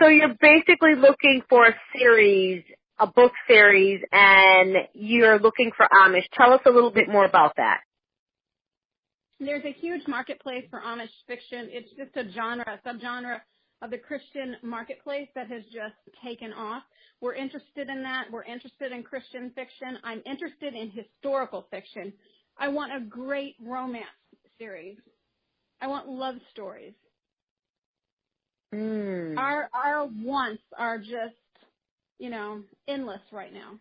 So you're basically looking for a series, a book series, and you're looking for Amish. Tell us a little bit more about that. There's a huge marketplace for Amish fiction. It's just a subgenre of the Christian marketplace that has just taken off. We're interested in that. We're interested in Christian fiction. I'm interested in historical fiction. I want a great romance series. I want love stories. Our wants are just, endless right now.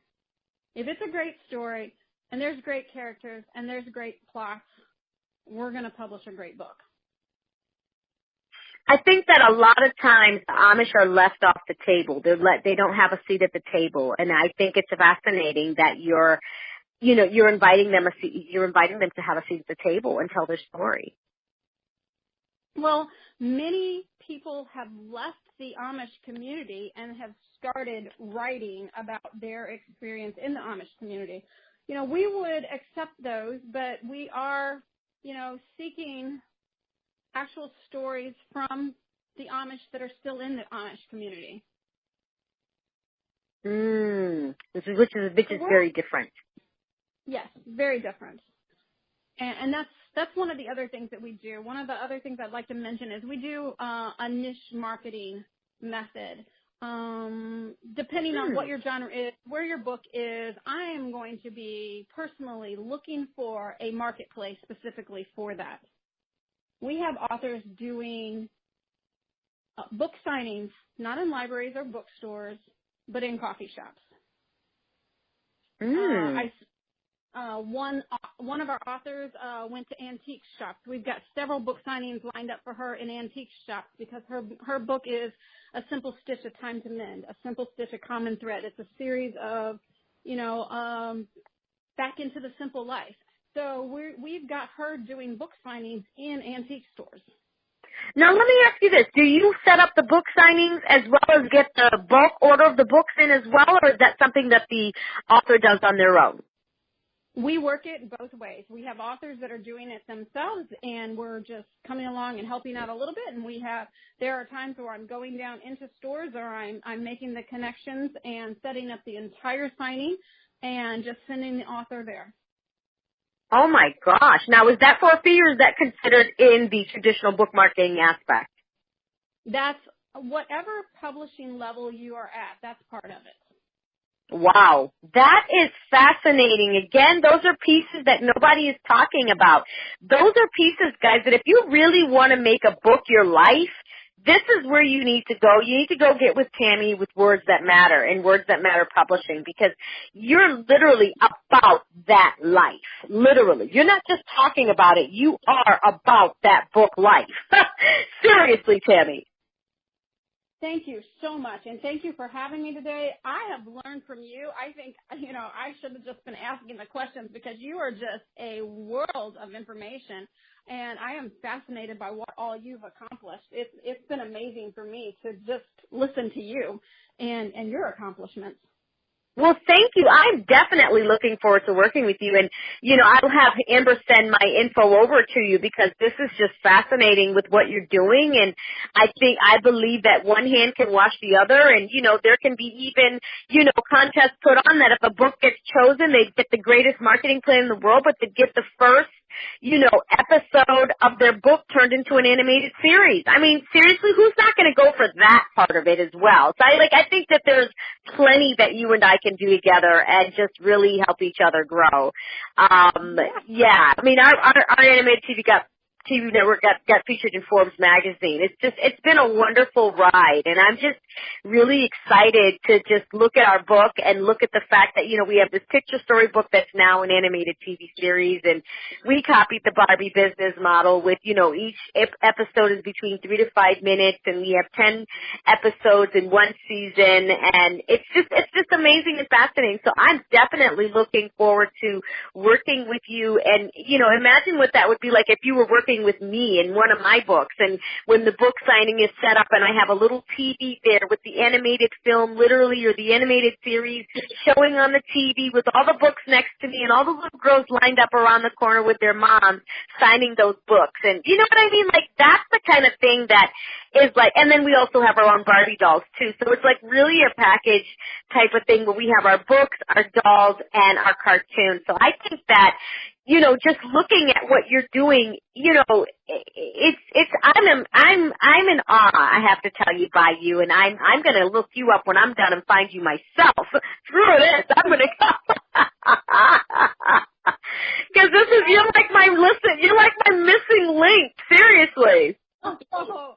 If it's a great story and there's great characters and there's great plots, we're going to publish a great book. I think that a lot of times the Amish are left off the table. They don't have a seat at the table, and I think it's fascinating that you're inviting them to have a seat at the table and tell their story. Well, many people have left the Amish community and have started writing about their experience in the Amish community. We would accept those, but we are, seeking actual stories from the Amish that are still in the Amish community. Which is very different. Yes, very different. And that's one of the other things that we do. One of the other things I'd like to mention is we do a niche marketing method. Depending on what your genre is, where your book is, I am going to be personally looking for a marketplace specifically for that. We have authors doing book signings, not in libraries or bookstores, but in coffee shops. One of our authors went to antique shops. We've got several book signings lined up for her in antique shops because her book is A Simple Stitch, A Time to Mend, A Simple Stitch, A Common Thread. It's a series of, back into the simple life. So we've got her doing book signings in antique stores. Now, let me ask you this. Do you set up the book signings as well as get the bulk order of the books in as well, or is that something that the author does on their own? We work it both ways. We have authors that are doing it themselves, and we're just coming along and helping out a little bit. And there are times where I'm going down into stores or I'm making the connections and setting up the entire signing and just sending the author there. Oh, my gosh. Now, is that for a fee or is that considered in the traditional book marketing aspect? That's whatever publishing level you are at. That's part of it. Wow. That is fascinating. Again, those are pieces that nobody is talking about. Those are pieces, guys, that if you really want to make a book your life, this is where you need to go. You need to go get with Tammy with Words That Matter and Words That Matter Publishing because you're literally about that life. Literally. You're not just talking about it. You are about that book life. Seriously, Tammy. Thank you so much, and thank you for having me today. I have learned from you. I think, I should have just been asking the questions because you are just a world of information, and I am fascinated by what all you've accomplished. It's been amazing for me to just listen to you and your accomplishments. Well, thank you. I'm definitely looking forward to working with you. And, I'll have Amber send my info over to you because this is just fascinating with what you're doing. And I believe that one hand can wash the other. And, there can be even, contests put on that if a book gets chosen, they get the greatest marketing plan in the world, but they get the first, episode of their book turned into an animated series. I mean, seriously, who's not going to go for that part of it as well? So I think that there's plenty that you and I can do together and just really help each other grow. Yeah. I mean, our animated TV network got featured in Forbes magazine. It's been a wonderful ride, and I'm just really excited to just look at our book and look at the fact that, we have this picture story book that's now an animated TV series, and we copied the Barbie business model with, each episode is between 3 to 5 minutes, and we have 10 episodes in one season, and it's just amazing and fascinating. So I'm definitely looking forward to working with you, and, imagine what that would be like if you were working working with me in one of my books. And when the book signing is set up and I have a little TV there with the animated film literally or the animated series showing on the TV with all the books next to me and all the little girls lined up around the corner with their moms signing those books. And you know what I mean? Like, that's the kind of thing that is like, and then we also have our own Barbie dolls too. So it's like really a package type of thing where we have our books, our dolls, and our cartoons. So I think that, you know, just looking at what you're doing, you know, I'm in awe, I have to tell you, by you, and I'm going to look you up when I'm done and find you myself. Screw this, I'm going to go. Because you're like my missing link, seriously. Oh,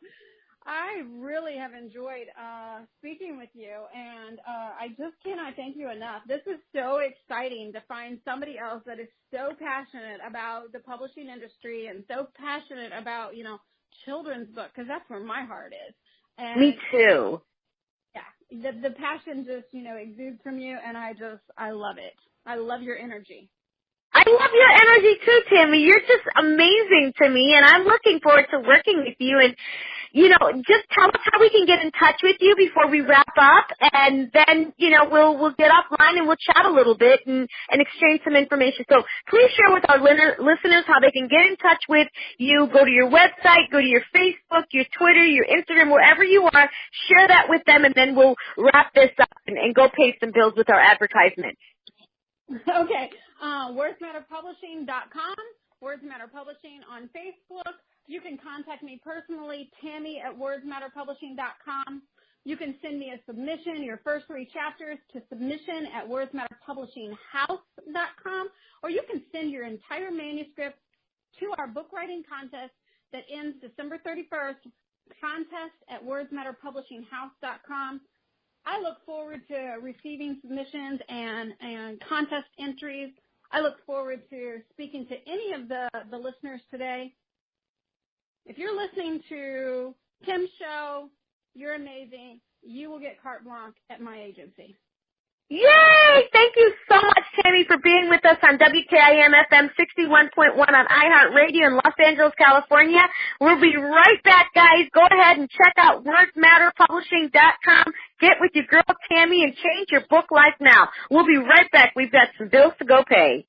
I really have enjoyed speaking with you, and I just cannot thank you enough. This is so exciting to find somebody else that is so passionate about the publishing industry and so passionate about, you know, children's books, because that's where my heart is. And me too. Yeah, the passion just, you know, exudes from you, and I love it. I love your energy. I love your energy too, Tammy. You're just amazing to me, and I'm looking forward to working with you. And, you know, just tell us how we can get in touch with you before we wrap up, and then, you know, we'll get offline and we'll chat a little bit and exchange some information. So please share with our listeners how they can get in touch with you. Go to your website, go to your Facebook, your Twitter, your Instagram, wherever you are. Share that with them, and then we'll wrap this up and go pay some bills with our advertisements. Okay. WordsMatterPublishing.com, Words Matter Publishing on Facebook. You can contact me personally, Tammy@WordsMatterPublishing.com. You can send me a submission, your first 3 chapters, to submission@WordsMatterPublishingHouse.com, or you can send your entire manuscript to our book writing contest that ends December 31st, contest@WordsMatterPublishingHouse.com. I look forward to receiving submissions and contest entries. I look forward to speaking to any of the listeners today. If you're listening to Kim's show, you're amazing. You will get carte blanche at my agency. Yay! Thank you so much, Tammy, for being with us on WKIM FM 61.1 on iHEART Radio in Los Angeles, California. We'll be right back, guys. Go ahead and check out WordsMatterPublishing.com. Get with your girl, Tammy, and change your book life now. We'll be right back. We've got some bills to go pay.